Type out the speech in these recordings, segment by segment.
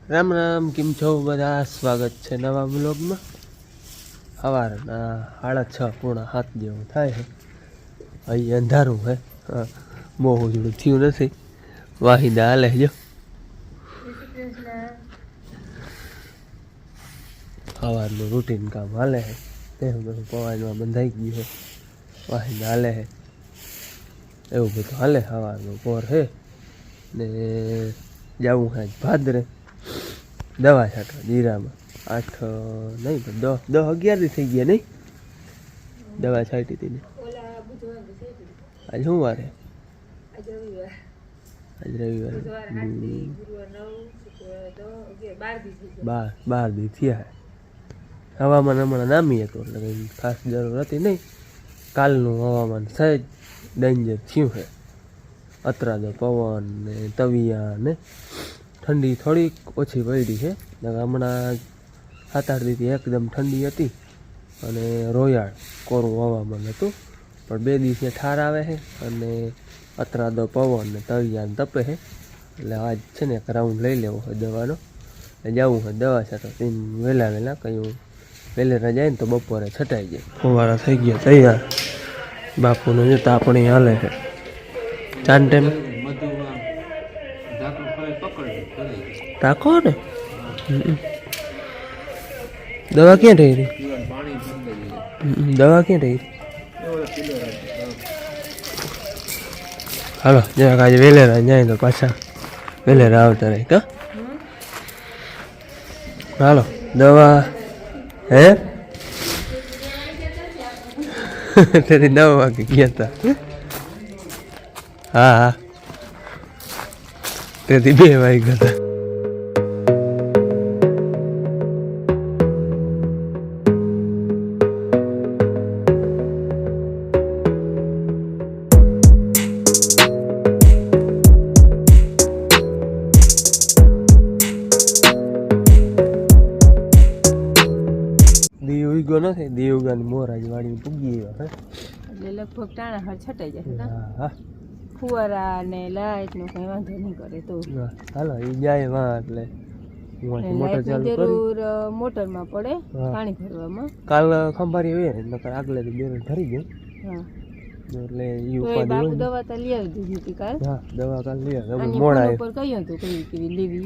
રામ રામ, કેમ છો બધા? સ્વાગત છે નવા વ્લોગમાં. સવારના 6:30 જેવું થાય છે. અહીં અંધારું છે, બહુ ઉજળું થયું નથી. વાહિદા હાલે જો સવારનું રૂટીન કામ હાલે છે. તે બધું પવાનમાં બંધાઈ ગયું છે, વાહિદા હાલે છે. એવું બધું હાલે. સવારનું પોર છે ને જવું છે ભાદરે દવા છાંટવા જીરામાં. 8 નહીં પણ 10-11 દી થઈ ગયા નહીં દવા છાંટી હતી ને. આજે શું વાર છે? આજ રવિવાર. 12 દી થયા. હવામાન હમણાં નામી હતું એટલે કંઈ ખાસ જરૂર હતી નહીં. કાલનું હવામાન સહેજ ડેન્જર થયું છે. અતરાદો પવન ને તવિયા ને ઠંડી થોડીક ઓછી પડી છે. હમણાં 7-8 દીથી એકદમ ઠંડી હતી અને રોયાળ કોરું હવામાન હતું. પણ 2 દિવસે ઠાર આવે છે અને અતરાદો પવન ને તવિયા તપે છે. એટલે આજ છે ને એક રાઉન્ડ લઈ લેવો હોય દવાનો. જવું હોય દવા છાંટો વહેલા કહ્યું વહેલેરા જાય ને તો બપોરે છટાઈ જાય. ફુવારા થઈ ગયા તૈયાર. બાપુને જતા આપણે હાલે છે ચાર ટાઈમ ટાંકો ને. દવા ક્યાં થઈ રહી? દવા ક્યાં થઈ રહી? હાલો જરાક આજે વહેલેરા જાય તો પાછા વહેલેરા આવતા રહે કા. હાલો દવા હે તેથી 9 વાગે ગયા હતા. હા તેથી 2 વાગ્યા હતા. નથી દેવગાની મોરાજ વાળી પૂગી એટલે લગભગ ટાણા હાર છટાઈ જાય. હા ફુવારા ને લાઈટ નો કઈ વાંધો નહીં કરે તો હાલો એ જાય વાં એટલે મોટર ચાલુ જરૂર મોટરમાં પડે પાણી ભરવામાં. કાલ ખંભારી હોય ને નકર આગલે બેરલ ભરી ગયું. હા એટલે ઈ ઉપાડી દવા તો લઈ આવી દીધી હતી કાલ. હા દવા કાલ લઈ આવી. મોડા ઉપર કહ્યું હતું કઈ લેવી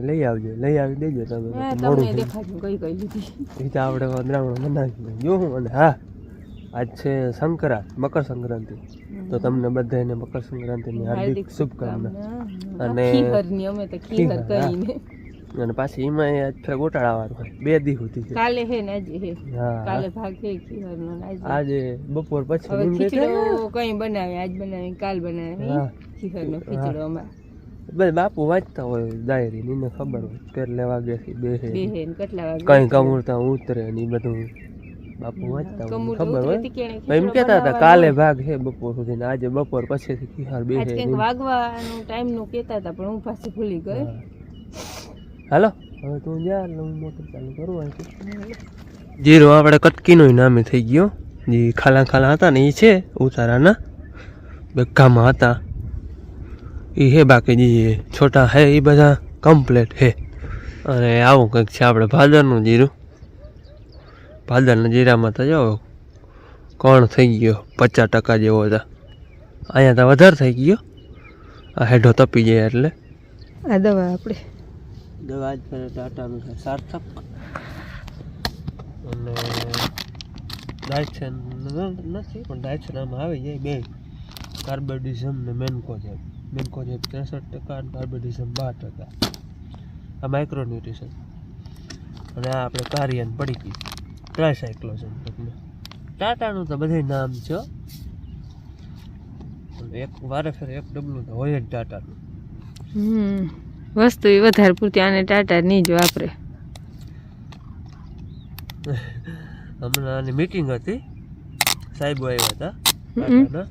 લઈ આવજો, લઈ આવી દેજો તમે. તમને દેખાડ્યું કઈ લીધી એ તો આપણે વંદરામણ બનાવી જોઉં. અને હા આજ છે મકર સંક્રાંતિ, તો તમને બધાને મકર સંક્રાંતિની હાર્દિક શુભકામના. અને અમે તો ખીર કરીને અને પાછી એમાં આજ ફેર ગોટાળાવાનું હોય 2 દી સુધી છે. કાલે હે ને આજે હે. હા કાલે ભાગ છે ખીરનો. આજે બપોર પછી ખીચડો કઈ બનાવે, આજ બનાવે કાલ બનાવે ખીરનો ખીચડો. અમાર બસ બાપુ વાંચતા હોય ડાયરી, એને ખબર હોય કેટલા વાગ્યાથી બેસે કેટલા વાગે કઈ કમુરતા ઉતરે ને એ બધું બાપુ વાંચતા હોય ખબર હોય. એમ કેતા હતા કાલે ભાગ છે બપોર સુધી ને આજે બપોર પછીથી ખીર બેસે વાગવાનું ટાઈમ નું કેતા હતા પણ હું પાછી ભૂલી ગઈ. હાલો હવે તું જા, હું મોટર ચાલુ કરું. જીરો આપણે કટકીનો નામે થઈ ગયો. જે ખાલા હતા ને એ છે ઉતારાના બગ્ગામાં હતા એ હે. બાકી જે છોટા હે એ બધા કમ્પ્લેટ હે. અને આવું કંઈક છે આપણે ભાદરનું જીરું. ભાદરના જીરામાં તો જો કોણ થઈ ગયો 50% જેવો હતા. અહીંયા તો વધારે થઈ ગયો. આ હેઠો તપી જાય એટલે આ દવા આપણે દવા જ ફરે ટાટાનું છે સાર્થક. અને ડાયથેન નથી પણ ડાયથેન આમાં આવી જાય 2. કાર્બોડિઝમ ને મેન્કોજેબ 63% અને કાર્બોડિઝમ 12%. આ માઇક્રોન્યુટ્રિશન. અને આ આપણે કાર્યન પડી ગઈ ટ્રાયસાયક્લોઝન. ટાટાનું તો બધે નામ છે. એક વારે ફેર એક ડબલું તો હોય જ ટાટાનું. વસ્તુ એ વધારે પૂરતી આને ટાટા નહીં જ વાપરે. હમણાં આની મીટિંગ હતી, સાહેબો આવ્યા હતા ટાટાના.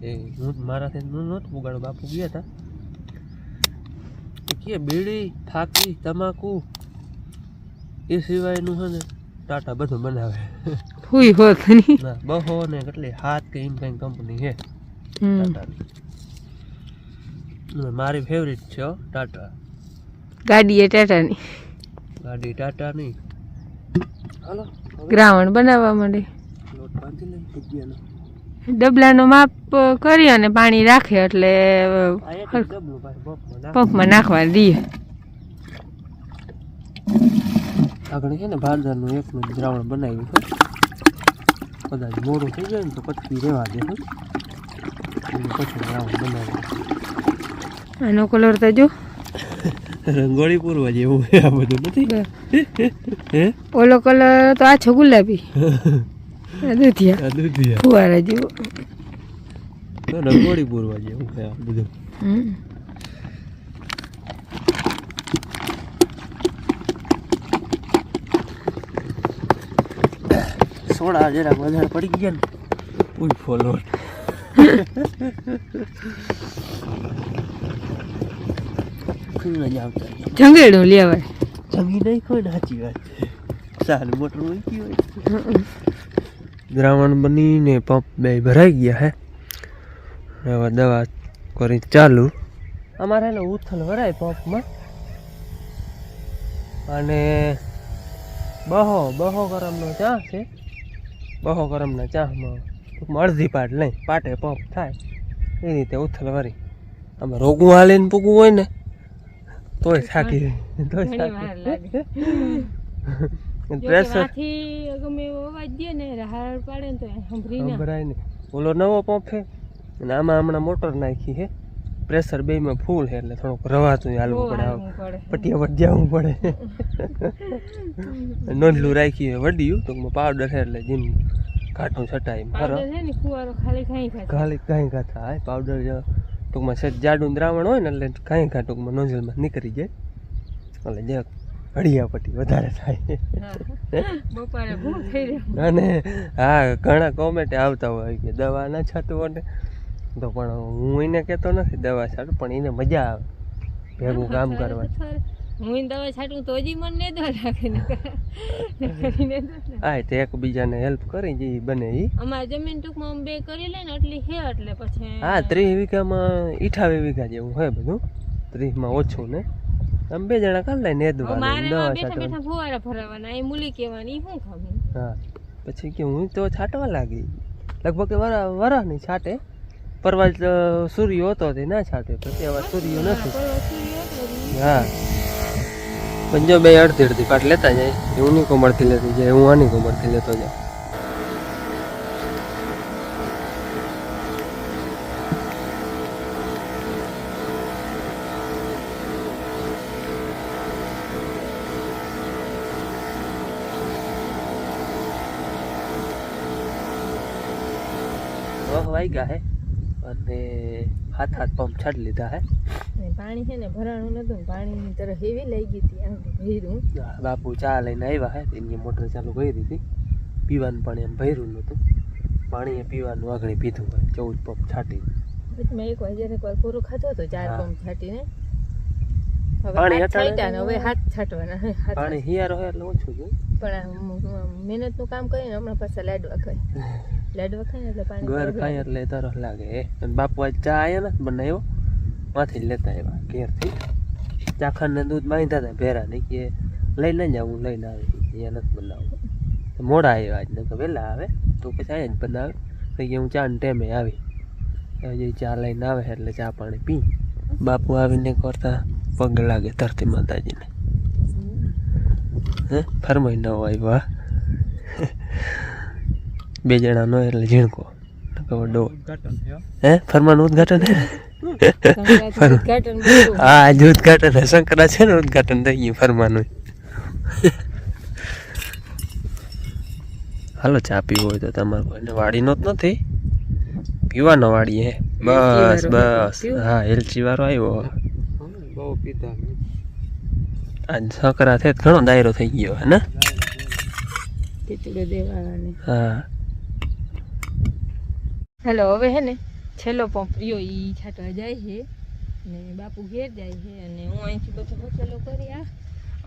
એ હું મારાથી નહોતું પુગાડો, બાપુ ગયા હતા. એ કે બીડી થાકી તમાકુ એ સિવાયનું છે ને ટાટા બધું બનાવે. હુઈ હોત નહીં ના બહો ને કેટલી 7 કે એમ કઈ કંપની છે ટાટાની. મારી ફેવરિટ છે ટાટા. ગાડી એ ટાટાની ગાડી ટાટા નહીં. હાલો ગ્રાઉન્ડ બનાવવા માંડે. લોટ બાંધી લઈ ભજીયાનો. ડબલાનો માપ કરી અને પાણી રાખે એટલે આ એક ડબલું ભાઈ પંપમાં નાખવા દઈએ. આગળ છે ને ભારદારનું એકનું દ્રાવણ બનાવ્યું છે. કદાચ મોડું થઈ જાય ને તો પછી રહેવા દે પછી દ્રાવણ બનાવ્યું. આનો કલર તો જો રંગોળી પૂરવા જેવું આ બધું નથી. ઓલો કલર તો આછો ગુલાબી દૂધિયા દૂધિયા ફુવારા જેવો. તો રંગોળી પૂરવા જેવું છે આ બધું. સોડા જરાક વધારે પડી ગયા ને પૂછ ફોલો જંગેડું લેવાય. જંગી નહીં કોઈ ને સાચી વાત છે. સાલ મોટર મૂકી હોય. દ્રાવણ બનીને પંપ બે ભરાઈ ગયા હે. હવે દવા કરી ચાલુ. અમારે એને ઉથલ ભરાય પંપમાં અને બહો ગરમનો ચા છે. બહો ગરમના ચામાં ટૂંકમાં અડધી પાટ લઈ પાટે પંપ થાય એ રીતે ઉથલ ભરી. આમાં રોગું હાલીને પૂગવું હોય ને તોય થાકી પ્રેશર સંભળાય ને. ઓલો નવો પંપ છે અને આમાં હમણાં મોટર નાખી છે. પ્રેશર બેમાં ફૂલ છે એટલે થોડુંક રવાતું હાલવું પડે. પટિયા પર જવું પડે. નોંધલું રાખી વડ્યું ટૂંકમાં પાવડર છે એટલે જીમ ઘાટું છટાય ખાલી કાંઈ ઘા થાય. પાવડર ટૂંકમાં સેજ જાડું દ્રાવણ હોય ને એટલે કાંઈ ઘા ટૂંકમાં નોઝલમાં નીકળી જાય એટલે જે હળિયા પટ્ટી વધારે થાય. અને હા ઘણા કોમેન્ટ આવતા હોય કે દવા ના છાંટવો ને તો પણ હું એને કહેતો નથી દવા છાંટું પણ એને મજા આવે ભેગું કામ કરવા. હું દવા છાંટું તો હજી મને દવા રાખે હા તો એકબીજાને હેલ્પ કરી જે બને એ. અમારી જમીન ટૂંકમાં બે કરી લે ને એટલી છે એટલે પછી હા 30 વીઘામાં 28 વીઘા જેવું હોય બધું. 30માં ઓછું ને આમ બે જણા કરી લે નેદવાનું દવા છાંટવાનું ફુવારા ભરાવાના એ મૂલી કહેવાની શું ખાવું. હા પછી કે હું તો છાંટવા લાગી લગભગ વરાની છાંટે. પરવા સૂર્યો હતો તે ના છાંટે પછી હવે સૂર્યો નથી. હા પણ જો બે અડધી પાટ લેતા જાય હું ની કોમળથી લેતી જાય હું આની કોમળથી લેતો જાય. વાગ્યા હે અને હાથ પંપ છાડી લીધા હે. પાણી છે ને ભરાણું નતું પાણીની તરફ એવી લઈ ગઈ હતી આમ ભર્યું. બાપુ ચા લઈને આવ્યા હે એની મોટર ચાલુ કરી હતી. પીવાનું પાણી એમ ભર્યું નતું. પાણી પીવાનું આગળ પીધું હોય 14 પંપ છાટી. મેં એક વાર પૂરું ખાધો હતો 4 પંપ છાટીને. પાણી હવે હાથ છાંટવાના. પાણી હિયારો હોય એટલે ઓછું છે પણ મહેનતનું કામ કરીને હમણાં પાછા લાડવા ખાય એટલે પાણી ઘર ખાય એટલે તરસ લાગે. અને બાપુ આજ ચા આવ્યો ને બનાવ્યો માંથી જ લેતા આવ્યા ઘેરથી. ચાખણ ને દૂધ બાંધ્યા હતા ભેરા ને કે લઈને જાઉં લઈને આવી અહીંયા નથી બનાવું. મોડા આવ્યા આજ ને તો વહેલા આવે તો પછી અહીંયા જ બનાવે. પછી હું ચા ને ટાઈમે આવી હજી ચા લઈને આવે એટલે ચા પાણી પી. બાપુ આવીને કરતા પગ લાગે ધરતી માતાજીને. હે ફરમાઈ ન આવ્યા બે જણા નો એટલે ઝીણકો ડો. હે ફરમાનું ઉદઘાટન હે હા આજે ઉદઘાટન હે. શંકરા છે ને ઉદઘાટન થઈ ગયું ફરમાનું. હાલો ચા પીવો હોય તો તમારે કોઈને વાડીનો જ નથી પીવાનો વાડી હે. બસ હા એલચી વાળો આવ્યો. બહુ પીધા આજ શંકરા છે ઘણો દાયરો થઈ ગયો હે ને. હા હેલો હવે હે ને છેલ્લો પંપ રહ્યો એ છાંટવા જાય છે ને બાપુ ઘેર જાય છે અને હું અહીંથી બધું મસાલો કરી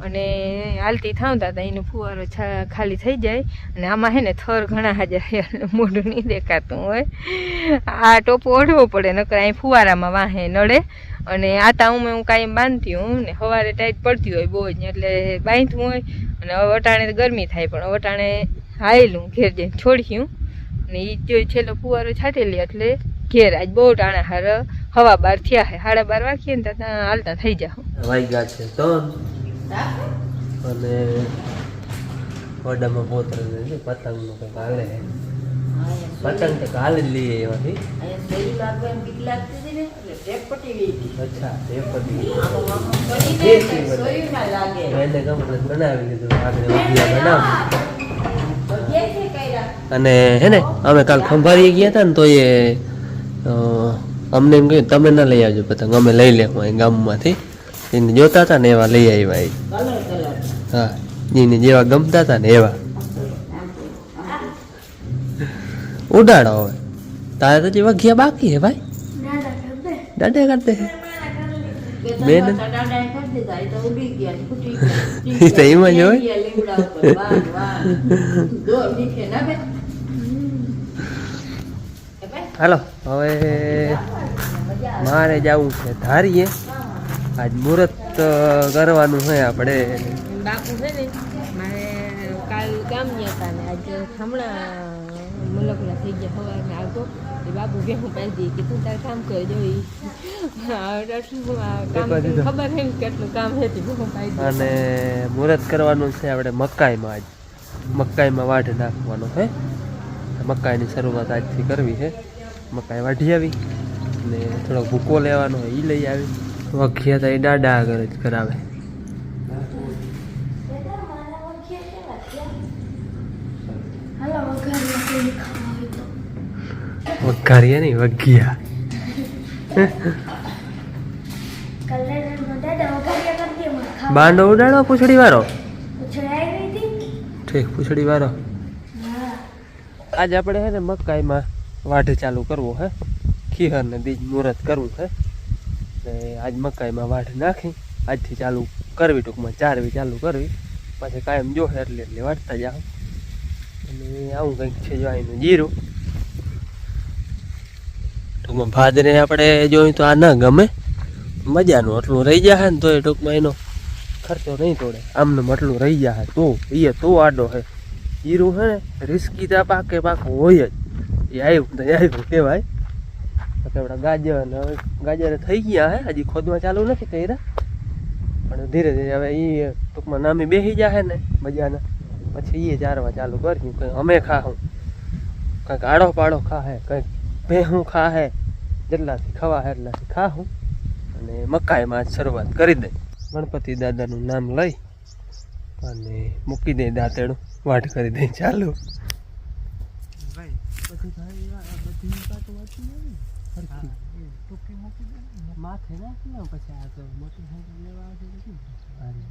અને હાલતી થાવતા હતા એનો ફુવારો ખાલી થઈ જાય. અને આમાં હે ને થર ઘણા હાજર મોઢું નહીં દેખાતું હોય. આ ટોપો ઓઢવો પડે નકર અહીં ફુવારામાં વાહે નડે અને આતા હું કાયમ બાંધતી હું ને સવારે ટાઈટ પડતી હોય બહુ જ એટલે બાંધવું હોય અને હવે વટાણે ગરમી થાય પણ વટાણે હાયલું ઘેર જઈને છોડ્યું અને એ જો છેલ્લો ફુવારો છાંટેલી એટલે ઘેર આજ બહુ ટાણા હાર 12:30 થયા છે 12:30 વાગીએ ને ત્યાં હાલતા થઈ જાવ વાગ્યા છે 3 અને ઓડામાં પોતરે પતંગનું કંઈક હાલે પતંગ તો કાલે જ લઈએ એમાંથી અચ્છા એ પતી એને કમ્પ્લેટ બનાવી દીધું આગળ બનાવ અને હે ને અમે કાલ ખંભાળી ગયા હતા ને તો એ અમને એમ કહ્યું તમે ના લઈ આવજો પતંગ અમે લઈ લેવું અહીં ગામમાંથી એને જોતા હતા ને એવા લઈ આવ્યા હા એને જેવા ગમતા હતા ને એવા ઉડાડો હવે તારે તો જે વઘિયા બાકી હે ભાઈ દાદા કરતે બેન તો એમાં જ હોય હાલો હવે મારે જવું છે ધારીએ આજ મુહૂર્ત કરવાનું છે આપણે બાપુ છે ને મારે કાલ ગામ ગયા હતા ને આજે હમણાં મુલકલા થઈ ગયા સવારને આવતો એ બાપુ ભેહું પાડી દઈ કે તું તારે કામ કરજો ખબર છે કેટલું કામ છે ભેહું પાડી અને મુહૂર્ત કરવાનું છે આપણે મકાઈમાં આજ મકાઈમાં વાઢ નાખવાનો છે મકાઈની શરૂઆત આજથી કરવી છે મકાઈ વાઢી આવી અને થોડોક ભૂકો લેવાનો હોય એ લઈ આવી વઘિયા તો એ દાડા આગળ જ કરાવે વઘારીએ નહીં વઘિયા બાંડો ઉડાડો પૂછડી વાળો ઠીક પૂછડી વાળો આજે આપણે હે ને મકાઈમાં વાઢ ચાલુ કરવો હે ખીહર ને બીજ મુહૂર્ત કરવું છે ને આજ મકાઈમાં વાઢ નાખી આજથી ચાલુ કરવી ટૂંકમાં 4 વી ચાલુ કરવી પછી કાયમ જો એટલે એટલે વાઢતા જાવ અને આવું કંઈક છે જો અહીંનું જીરું ટૂંકમાં ભાદરે આપણે જોયું તો આ ન ગમે મજાનું આટલું રહી જાય ને તો એ ટૂંકમાં એનો ખર્ચો નહીં તોડે આમને આટલું રહી જાય તો એ તો આડો છે જીરું છે ને રિસ્કી તો પાકે પાકું હોય જ એ આવ્યું તો આવ્યું કહેવાય આપણા ગાજર ને હવે ગાજર થઈ ગયા હે હજી ખોદવા ચાલુ નથી કર્યા પણ ધીરે ધીરે હવે એ ટૂંકમાં નામી બેસી જાય ને મજાના પછી એ ચારવા ચાલુ કર્યું કંઈક અમે ખાવું કંઈક આડો પાડો ખાહે કંઈક ભેહું ખાહે જેટલાથી ખવા એટલાથી ખાવું અને મકાઈમાં જ શરૂઆત કરી દઈ ગણપતિ દાદાનું નામ લઈ અને મૂકી દે દાંતેડું વાટ કરી દઈ ચાલુ માથે નાખી ને પછી આ તો મોટી સાયકલ લેવા આવે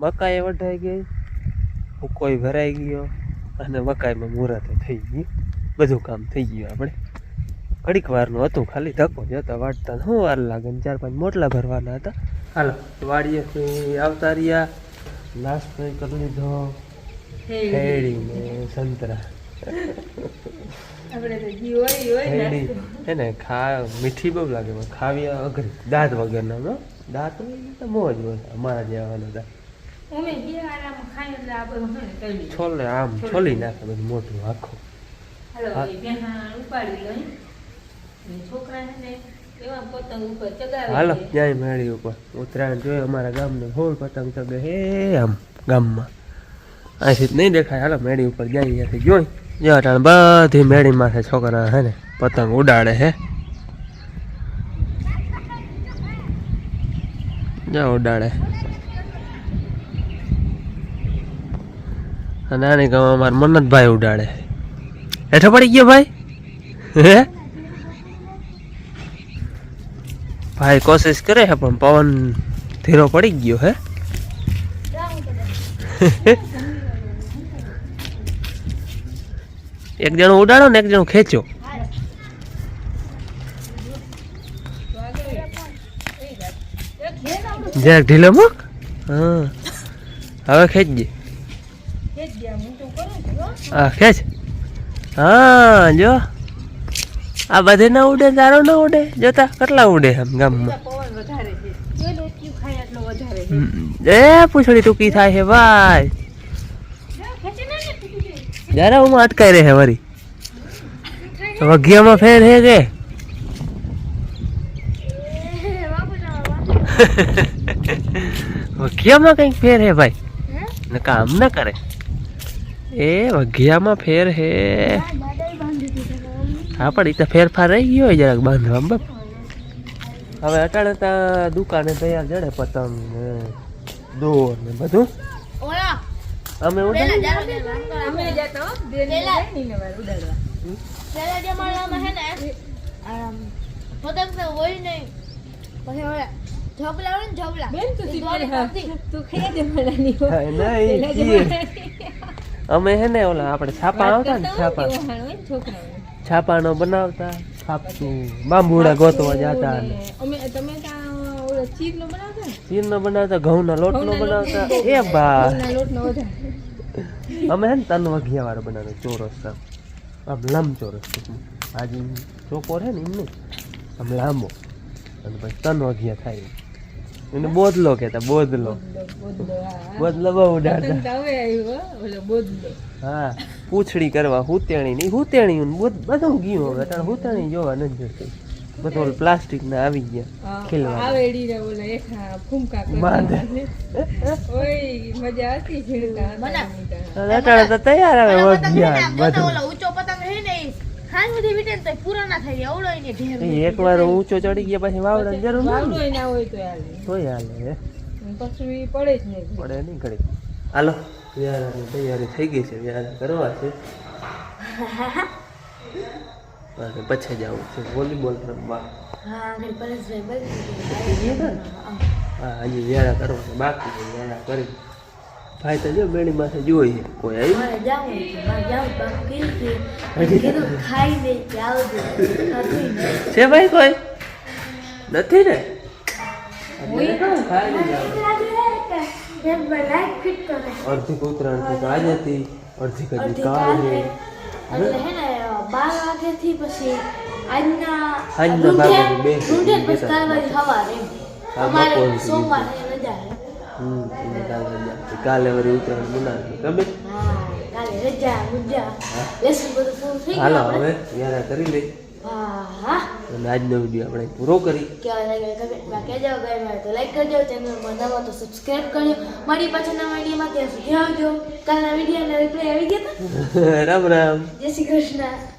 મકાઈ વઢાઈ ગઈ ભૂકોઈ ભરાઈ ગયો અને મકાઈમાં મુહૂર્ત થઈ ગયું બધું કામ થઈ ગયું આપણે ઘડીક વારનું હતું ખાલી ધક્કો જ હતો વાટતા શું વાર લાગે ને 4-5 મોટલા ભરવાના હતા હાલો વાડીએથી આવતા રહ્યા નાસ્તો કરી લીધો હેડી ને સંતરા હેડી હે ને મીઠી બહુ લાગે ખાવી અઘરી દાંત વગરના દાંત હોય તો મોજ હોય અમારા જેવાના હતા છોલે આમ છોલી નાખે બધું મોટું આખું હાલો જાય મેળી ઉપર ઉત્તરાયણ જોઈએ અમારા ગામને હોળ પતંગ ચગે હે આમ ગામમાં અહીંથી નહીં દેખાય હાલો મેળી ઉપર જાય ત્યાંથી જોઈ જ્યાં બધી મેળી માથે છોકરા હે ને પતંગ ઉડાડે હે જ્યાં ઉડાડે અને આની ગામ અમારા મન્નતભાઈ ઉડાડે હેઠો પડી ગયો ભાઈ હે ભાઈ કોશિશ કરે છે પણ પવન ધીરો પડી ગયો હે. એક જણો ઉડાડો ને એક જણો ખેંચો. જરાક ઢીલો મૂક. હા હવે ખેંચજે. હા ખેંચ. હા જો આ બધે ના ઉડે તારો ના ઉડે જોતા કેટલા ઉડે આમ ગામમાં. એ પૂછડી ટૂંકી થાય છે ભાઈ. જયારે હું અટકાઈ રહે વરી વઘિયામાં ફેર હે કે વઘિયામાં કઈક ફેર હે ભાઈ ને કામ ના કરે. એ વઘિયામાં ફેર હે. હા પણ એ તો ફેરફાર રહી ગયો હોય જરાક બાંધવા બાપ. હવે અટાણે ત્યાં દુકાને તૈયાર જડે પતંગ ને દોર ને બધું. અમે અમે હે ને ઓલા આપણે છાપા આવતા ને છાપાનો બનાવતા છાપતું બાંબુડા ગોતવા જતા. ચીરનો બનાવતા ઘઉંના લોટનો બનાવતા. એ બા અમે હે ને તન વઘિયા વાળો બનાવતો ચોરસ આમ લંબચોરસ. આજે ચોકોર હે ને એમ નહીં આમ લાંબો અને પછી તન વઘિયા થાય એને બોદલો કહેતા. બોદલો બોદલો બહુ ઉડાડતા. હા પૂછડી કરવા હુતેણી ની હુતેણી બધું ગયું. હવે તારે હુતેણી જોવા નથી જતી. બધું પ્લાસ્ટિક ના આવી ગયા ખીલવા. તૈયાર આવે એક વાર ઊંચો ચડી ગયા પછી વાવડા જરૂર તોય હાલે. પછી પડે જ નહીં પડે નહીં ઘડી. હાલો વ્યારાની તૈયારી થઈ ગઈ છે. વ્યારા કરવા છે પછી જવું છે વોલીબોલ રમવા. હા હજી વ્યારા કરવા છે બાકી છે. વ્યારા કરી ભાઈ તો જો બેડી માથે જોઈએ કોઈ આવી છે ભાઈ કોઈ નથી ને. અડધી ઉત્તરાયણ થી આજે હતી અડધી કદી કાલ છે. 12 વાગ્યાથી પછી આજના ભાગે કાલે વળી ઉત્તરાયણ બનાવી ગમે. હાલો હવે યારા કરી લઈ અને આજનો વિડીયો આપણે પૂરો કરી. લાઈક કરજો, ચેનલમાં નવા તો સબસ્ક્રાઇબ કરજો. મારી પાછળના વિડીયોમાં ત્યાં સુધી આવજો. કાલના વિડીયો રિપ્લે આવી ગયા. રામ રામ. જય શ્રી કૃષ્ણ.